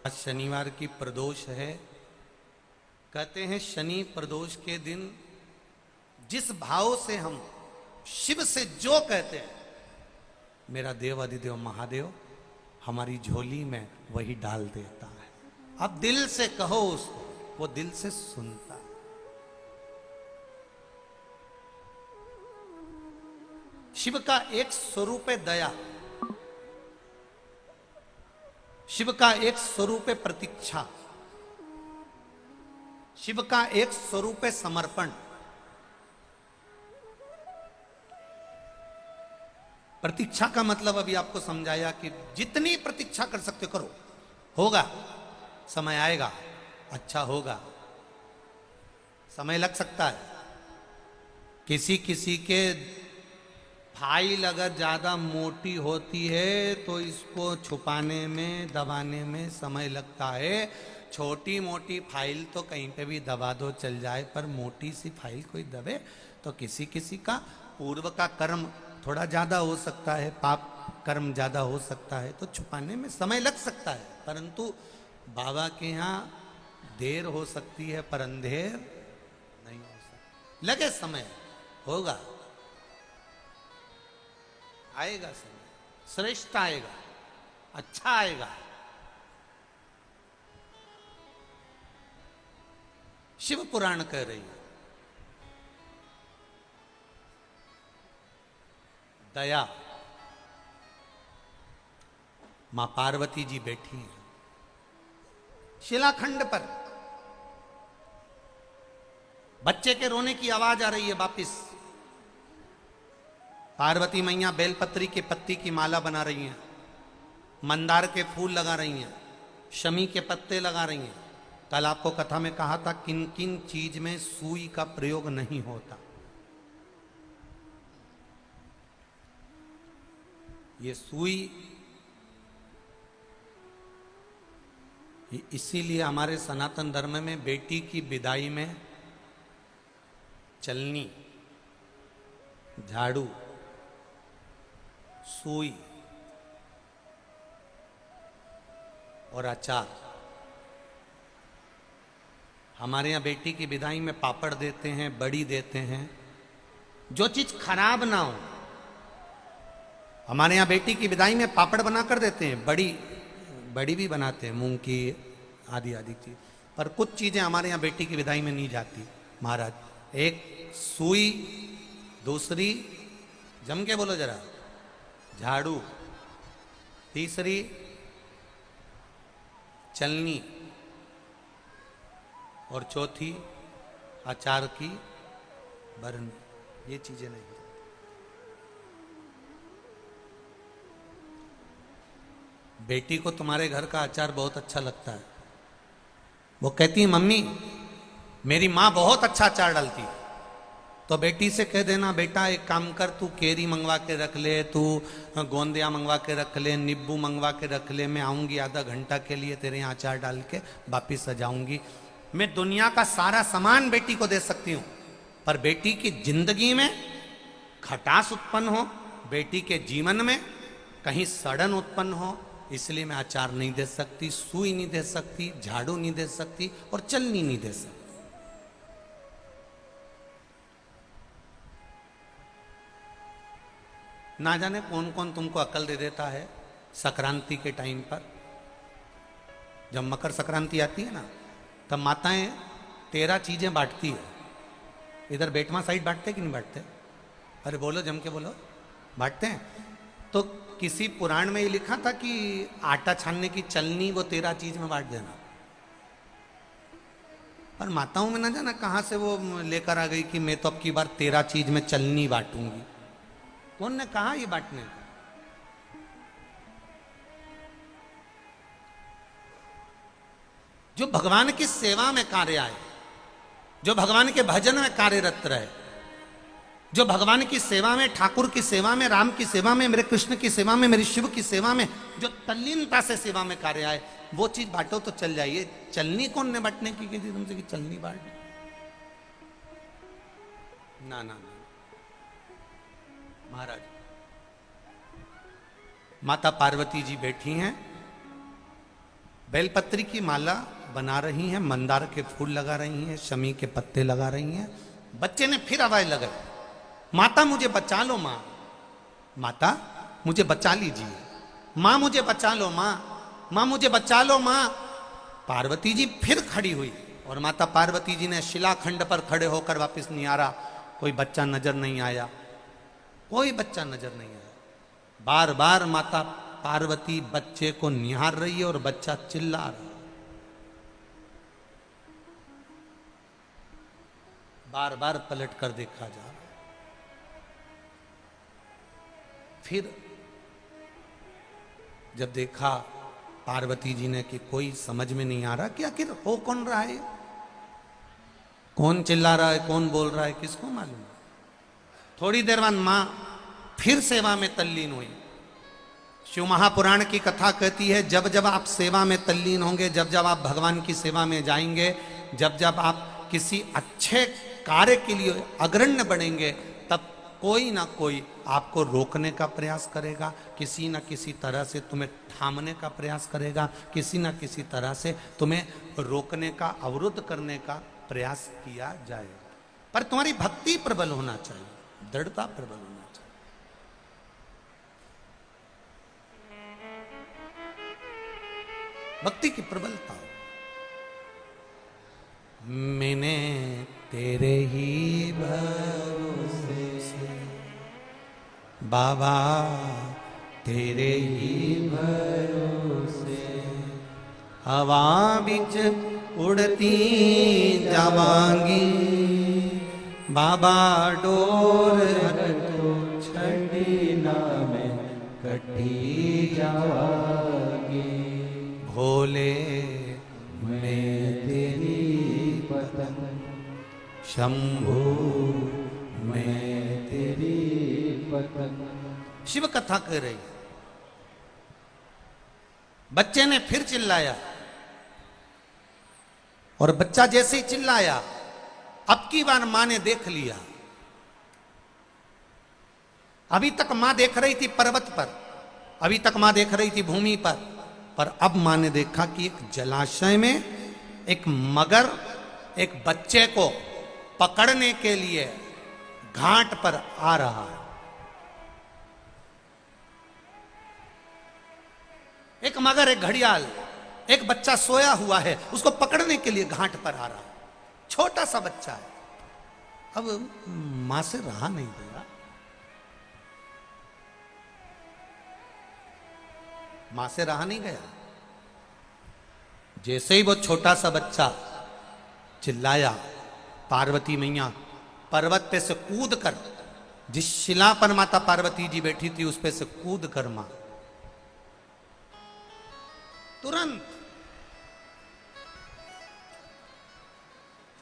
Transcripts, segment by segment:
आज शनिवार की प्रदोष है। कहते हैं शनि प्रदोष के दिन जिस भाव से हम शिव से जो कहते हैं, मेरा देव अधिदेव महादेव हमारी झोली में वही डाल देता है। अब दिल से कहो उसको, वो दिल से सुनता है। शिव का एक स्वरूप है दया, शिव का एक स्वरूप है प्रतीक्षा, शिव का एक स्वरूप है समर्पण। प्रतीक्षा का मतलब अभी आपको समझाया कि जितनी प्रतीक्षा कर सकते हो करो, होगा, समय आएगा, अच्छा होगा। समय लग सकता है, किसी किसी के फाइल अगर ज्यादा मोटी होती है तो इसको छुपाने में दबाने में समय लगता है। छोटी मोटी फाइल तो कहीं पे भी दबा दो चल जाए, पर मोटी सी फाइल कोई दबे तो किसी किसी का पूर्व का कर्म थोड़ा ज्यादा हो सकता है, पाप कर्म ज्यादा हो सकता है, तो छुपाने में समय लग सकता है। परंतु बाबा के यहाँ देर हो सकती है पर अंधेर नहीं हो सकती। लगे समय, होगा, आएगा समय, श्रेष्ठ आएगा, अच्छा आएगा। शिव पुराण कह रही है दया। मां पार्वती जी बैठी हैं शिलाखंड पर, बच्चे के रोने की आवाज आ रही है वापिस। पार्वती मैया बेलपत्री के पत्ती की माला बना रही हैं, मंदार के फूल लगा रही हैं, शमी के पत्ते लगा रही हैं। कल आपको कथा में कहा था किन किन चीज में सुई का प्रयोग नहीं होता। ये सुई इसीलिए हमारे सनातन धर्म में बेटी की विदाई में चलनी, झाड़ू, सुई और अचार। हमारे यहाँ बेटी की विदाई में पापड़ देते हैं, बड़ी देते हैं, जो चीज खराब ना हो। हमारे यहाँ बेटी की विदाई में पापड़ बना कर देते हैं, बड़ी भी बनाते हैं, मूंग की आदि आदि चीज। पर कुछ चीजें हमारे यहाँ बेटी की विदाई में नहीं जाती महाराज। एक सुई, दूसरी जम के बोलो जरा, झाड़ू, तीसरी चलनी और चौथी अचार की बरनी। ये चीजें नहीं। बेटी को तुम्हारे घर का अचार बहुत अच्छा लगता है। वो कहती है मम्मी मेरी माँ बहुत अच्छा अचार डालती। तो बेटी से कह देना बेटा एक काम कर, तू केरी मंगवा के रख ले, तू गोंदिया मंगवा के रख ले, नींबू मंगवा के रख ले, मैं आऊँगी आधा घंटा के लिए तेरे यहाँ अचार डाल के वापिस आ जाऊँगी। मैं दुनिया का सारा सामान बेटी को दे सकती हूँ, पर बेटी की जिंदगी में खटास उत्पन्न हो, बेटी के जीवन में कहीं सड़न उत्पन्न हो, इसलिए मैं अचार नहीं दे सकती, सुई नहीं दे सकती, झाड़ू नहीं दे सकती और चलनी नहीं दे सकती। ना जाने कौन कौन तुमको अकल दे देता है। संक्रांति के टाइम पर जब मकर संक्रांति आती है ना, तब माताएं 13 चीजें बांटती है। इधर बेटमा साइड बांटते कि नहीं बांटते? अरे बोलो, जम के बोलो, बांटते हैं। तो किसी पुराण में ये लिखा था कि आटा छानने की चलनी वो 13 चीज में बांट देना। पर माताओं में ना जाना कहां से वो लेकर आ गई कि मैं तो अब की बार 13 चीज में चलनी बांटूंगी। कौन ने कहा ये बांटने का? जो भगवान की सेवा में कार्य आए, जो भगवान के भजन में कार्यरत रहे, जो भगवान की सेवा में, ठाकुर की सेवा में, राम की सेवा में, मेरे कृष्ण की सेवा में, मेरे शिव की सेवा में जो तल्लीनता से सेवा में कार्य आए, वो चीज बांटो तो चल जाइए। चलनी कौन ने बांटने की थी तुमसे कि चलनी बांट? ना ना ना महाराज, माता पार्वती जी बैठी हैं बेलपत्री की माला बना रही हैं, मंदार के फूल लगा रही हैं, शमी के पत्ते लगा रही हैं। बच्चे ने फिर आवाज लगाई, माता मुझे बचा लो माँ, माता मुझे बचा लीजिए, माँ मुझे बचा लो माँ, माँ मुझे बचा लो माँ। पार्वती जी फिर खड़ी हुई और माता पार्वती जी ने शिलाखंड पर खड़े होकर वापस निहारा, कोई बच्चा नजर नहीं आया, कोई बच्चा नजर नहीं आया। बार बार माता पार्वती बच्चे को निहार रही है और बच्चा चिल्ला रहा, बार बार पलट कर देखा जा रहा। फिर जब देखा पार्वती जी ने कि कोई समझ में नहीं आ रहा कि आखिर हो कौन रहा है, कौन चिल्ला रहा है, कौन बोल रहा है, किसको मालूम। थोड़ी देर बाद मां फिर सेवा में तल्लीन हुई। शिव महापुराण की कथा कहती है, जब जब आप सेवा में तल्लीन होंगे, जब जब आप भगवान की सेवा में जाएंगे, जब जब आप किसी अच्छे कार्य के लिए अग्रण्य बनेंगे, तब कोई ना कोई आपको रोकने का प्रयास करेगा, किसी न किसी तरह से तुम्हें थामने का प्रयास करेगा, किसी न किसी तरह से तुम्हें रोकने का, अवरुद्ध करने का प्रयास किया जाएगा। पर तुम्हारी भक्ति प्रबल होना चाहिए, दृढ़ता प्रबल होना चाहिए। भक्ति की प्रबलता। मैंने तेरे ही भरोसे से बाबा, तेरे ही भरोसे हवा बिच उड़ती जावांगी, बाबा डोर तो छड़ी ना में कटी जावांगी, भोले मैं तेरी पतंग, शंभू मैं तेरी पतंग। शिव कथा कह रही। बच्चे ने फिर चिल्लाया और बच्चा जैसे ही चिल्लाया, अब की बार मां ने देख लिया। अभी तक मां देख रही थी पर्वत पर, अभी तक मां देख रही थी भूमि पर अब मां ने देखा कि एक जलाशय में एक मगर एक बच्चे को पकड़ने के लिए घाट पर आ रहा है। एक मगर, एक घड़ियाल, एक बच्चा सोया हुआ है, उसको पकड़ने के लिए घाट पर आ रहा है। छोटा सा बच्चा है। अब मां से रहा नहीं गया, मां से रहा नहीं गया। जैसे ही वो छोटा सा बच्चा चिल्लाया, पार्वती मैया पर्वत पे से कूद कर, जिस शिला पर माता पार्वती जी बैठी थी उस पे से कूद कर मां तुरंत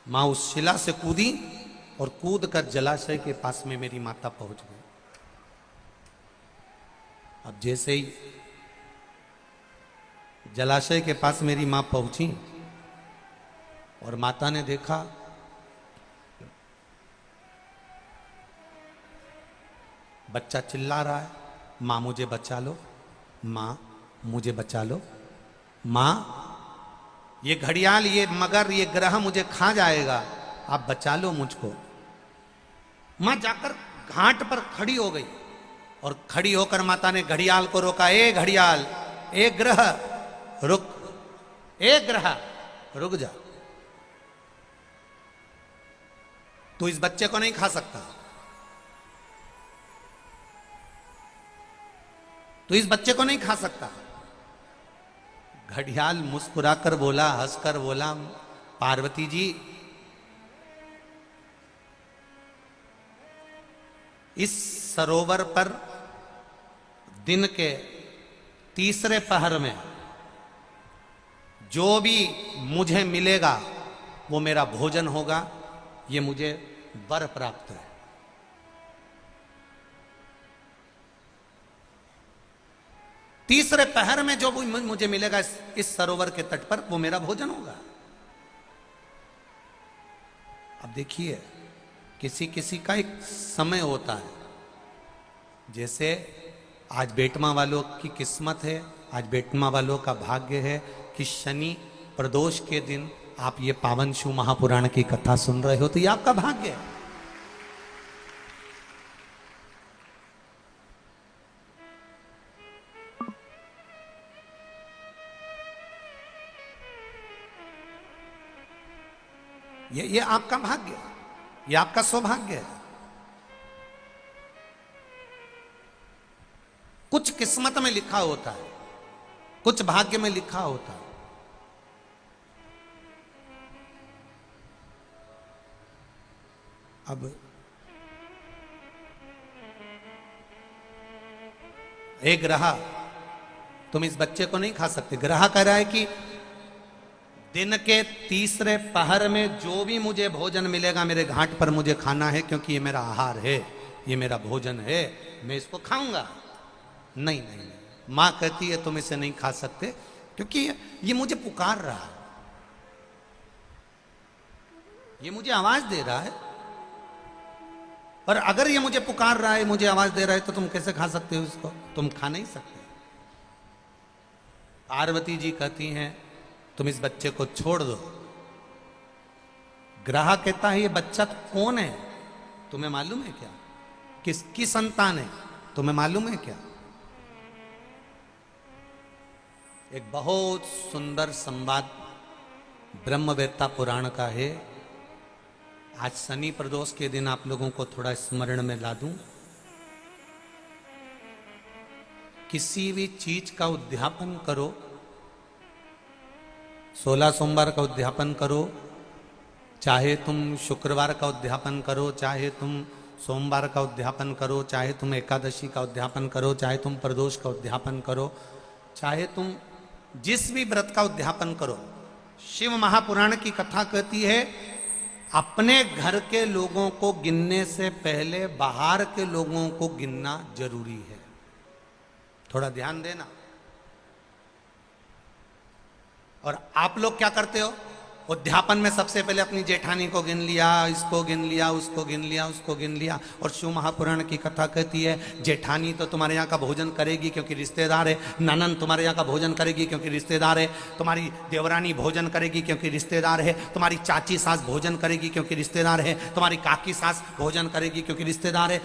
मां उस शिला से कूदी और कूद कर जलाशय के पास में मेरी माता पहुंच गई। अब जैसे ही जलाशय के पास मेरी मां पहुंची और माता ने देखा बच्चा चिल्ला रहा है, मां मुझे बचा लो, मां मुझे बचा लो, मां ये घड़ियाल, ये मगर, ये ग्रह मुझे खा जाएगा, आप बचा लो मुझको। मां जाकर घाट पर खड़ी हो गई और खड़ी होकर माता ने घड़ियाल को रोका, ए घड़ियाल, ए ग्रह रुक, ए ग्रह रुक जा, तू इस बच्चे को नहीं खा सकता, तू इस बच्चे को नहीं खा सकता। घड़ियाल मुस्कुराकर बोला, हंसकर बोला, पार्वती जी इस सरोवर पर दिन के तीसरे पहर में जो भी मुझे मिलेगा वो मेरा भोजन होगा, ये मुझे वर प्राप्त है। तीसरे पहर में जो भी मुझे मिलेगा इस सरोवर के तट पर, वो मेरा भोजन होगा। अब देखिए, किसी किसी का एक समय होता है। जैसे आज बेटमा वालों की किस्मत है, आज बेटमा वालों का भाग्य है कि शनि प्रदोष के दिन आप ये पावन शिव महापुराण की कथा सुन रहे हो, तो ये आपका भाग्य है। ये आपका भाग्य है, ये आपका सौभाग्य है। कुछ किस्मत में लिखा होता है, कुछ भाग्य में लिखा होता है। अब एक ग्रह, तुम इस बच्चे को नहीं खा सकते। ग्रह कह रहा है कि दिन के तीसरे पहर में जो भी मुझे भोजन मिलेगा मेरे घाट पर मुझे खाना है, क्योंकि ये मेरा आहार है, ये मेरा भोजन है, मैं इसको खाऊंगा। नहीं नहीं नहीं, मां कहती है तुम इसे नहीं खा सकते, क्योंकि ये मुझे पुकार रहा है, ये मुझे आवाज दे रहा है। और अगर ये मुझे पुकार रहा है, मुझे आवाज दे रहा है, तो तुम कैसे खा सकते हो इसको? तुम खा नहीं सकते। पार्वती जी कहती हैं तुम इस बच्चे को छोड़ दो। ग्रह कहता है ये बच्चा कौन है, तुम्हें मालूम है क्या? किसकी संतान है, तुम्हें मालूम है क्या? एक बहुत सुंदर संवाद ब्रह्मवेत्ता पुराण का है। आज शनि प्रदोष के दिन आप लोगों को थोड़ा स्मरण में ला दूं। किसी भी चीज का उद्यापन करो, 16 सोमवार का उद्यापन करो, चाहे तुम शुक्रवार का उद्यापन करो, चाहे तुम सोमवार का उद्यापन करो, चाहे तुम एकादशी का उद्यापन करो, चाहे तुम प्रदोष का उद्यापन करो, चाहे तुम जिस भी व्रत का उद्यापन करो, शिव महापुराण की कथा कहती है अपने घर के लोगों को गिनने से पहले बाहर के लोगों को गिनना जरूरी है। थोड़ा ध्यान देना। और आप लोग क्या करते हो? उद्यापन में सबसे पहले अपनी जेठानी को गिन लिया, इसको गिन लिया, उसको गिन लिया, उसको गिन लिया। और शिव महापुराण की कथा कहती है जेठानी तो तुम्हारे यहाँ का भोजन करेगी क्योंकि रिश्तेदार है, ननंद तुम्हारे यहाँ का भोजन करेगी क्योंकि रिश्तेदार है, तुम्हारी देवरानी भोजन करेगी क्योंकि रिश्तेदार है, तुम्हारी चाची सास भोजन करेगी क्योंकि रिश्तेदार है, तुम्हारी काकी सास भोजन करेगी क्योंकि रिश्तेदार है।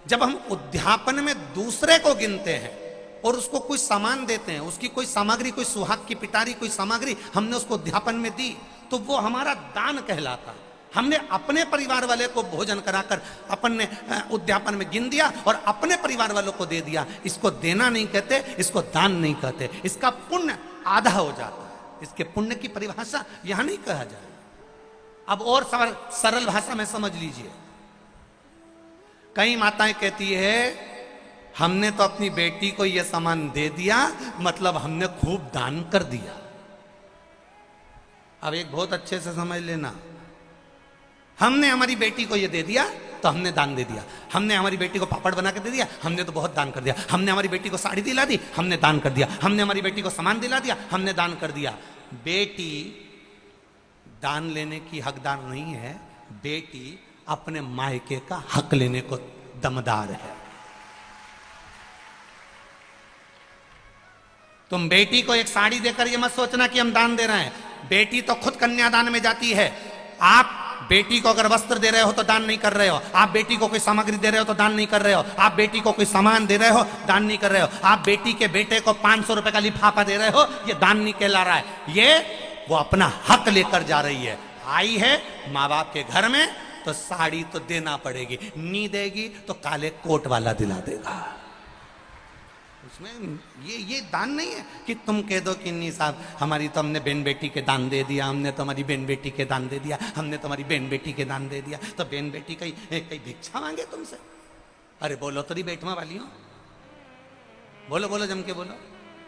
जब हम उद्यापन में दूसरे को गिनते हैं और उसको कोई सामान देते हैं, उसकी कोई सामग्री, कोई सुहाग की पिटारी, कोई सामग्री हमने उसको उद्यापन में दी, तो वो हमारा दान कहलाता। हमने अपने परिवार वाले को भोजन कराकर अपन ने उद्यापन में गिन दिया और अपने परिवार वालों को दे दिया। इसको देना नहीं कहते, इसको दान नहीं कहते, इसका पुण्य आधा हो जाता है। इसके पुण्य की परिभाषा यहां नहीं कहा जाए। अब और सरल भाषा में समझ लीजिए। कई माताएं कहती है हमने तो अपनी बेटी को यह सामान दे दिया, मतलब हमने खूब दान कर दिया। अब एक बहुत अच्छे से समझ लेना, हमने हमारी बेटी को यह दे दिया तो हमने दान दे दिया। हमने हमारी बेटी को पापड़ बना के दे दिया, हमने तो बहुत दान कर दिया। हमने हमारी बेटी को साड़ी दिला दी, हमने दान कर दिया। हमने हमारी बेटी को सामान दिला दिया, हमने दान कर दिया। बेटी दान लेने की हकदार नहीं है, बेटी अपने मायके का हक लेने को दमदार है। तुम बेटी को एक साड़ी देकर ये मत सोचना कि हम दान दे रहे हैं। बेटी तो खुद कन्यादान में जाती है। आप बेटी को अगर वस्त्र दे रहे हो तो दान नहीं कर रहे हो। आप बेटी को कोई सामग्री दे रहे हो तो दान नहीं कर रहे हो। आप बेटी को कोई सामान दे रहे हो, दान नहीं कर रहे हो। आप बेटी के बेटे को 500 रुपए का लिफाफा दे रहे हो, ये दान नहीं कहला रहा है। ये वो अपना हक लेकर जा रही है। आई है माँ बाप के घर में तो साड़ी तो देना पड़ेगी, नहीं देगी तो काले कोट वाला दिला देगा। उसमें ये दान नहीं है कि तुम कह दो कि नहीं साहब हमारी तो हमने बहन बेटी के दान दे दिया, हमने तो हमारी बहन बेटी के दान दे दिया, हमने तो हमारी बहन बेटी के दान दे दिया। तो बहन बेटी कहीं भिक्षा मांगे तुमसे? अरे बोलो तो बैठवा वाली हो, बोलो बोलो जम के बोलो।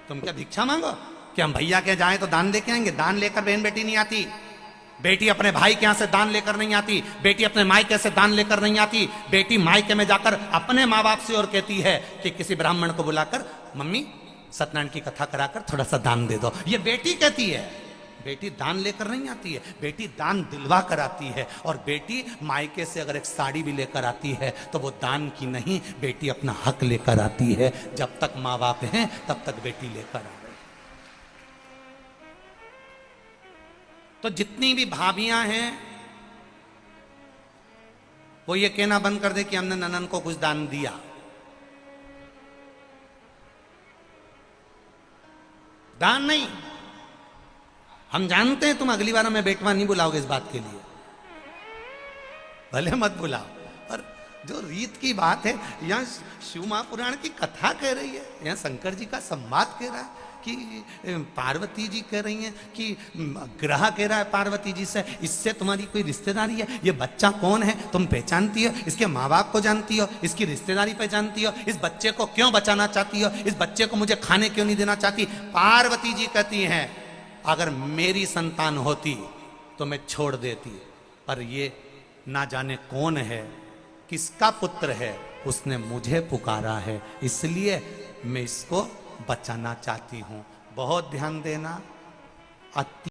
तुम क्या भिक्षा मांगो कि हम भैया के जाएं तो दान लेके आएंगे? दान लेकर बहन बेटी नहीं आती। बेटी अपने भाई के यहां से दान लेकर नहीं आती। बेटी अपने मायके से दान लेकर नहीं आती। बेटी मायके में जाकर अपने माँ बाप से और कहती है कि किसी ब्राह्मण को बुलाकर मम्मी सत्यनारायण की कथा कराकर थोड़ा सा दान दे दो। ये बेटी कहती है। बेटी दान लेकर नहीं आती है, बेटी दान दिलवा कर आती है। और बेटी मायके से अगर एक साड़ी भी लेकर आती है तो वो दान की नहीं, बेटी अपना हक लेकर आती है। जब तक माँ बाप हैं तब तक बेटी लेकर आ रही। तो जितनी भी भाभियां हैं वो ये कहना बंद कर दे कि हमने ननन को कुछ दान दिया। दान नहीं, हम जानते हैं तुम अगली बार हमें बेटवा नहीं बुलाओगे इस बात के लिए, भले मत बुलाओ। और जो रीत की बात है, यहाँ शिव महापुराण की कथा कह रही है, यहाँ शंकर जी का संवाद कह रहा है कि पार्वती जी कह रही हैं कि ग्रह कह रहा है पार्वती जी से, इससे तुम्हारी कोई रिश्तेदारी है, ये बच्चा कौन है तुम पहचानती हो, इसके माँ बाप को जानती हो, इसकी रिश्तेदारी पहचानती हो, इस बच्चे को क्यों बचाना चाहती हो, इस बच्चे को मुझे खाने क्यों नहीं देना चाहती। पार्वती जी कहती हैं अगर मेरी संतान होती तो मैं छोड़ देती, पर ये ना जाने कौन है, किसका पुत्र है, उसने मुझे पुकारा है, इसलिए मैं इसको बचाना चाहती हूं। बहुत ध्यान देना। अति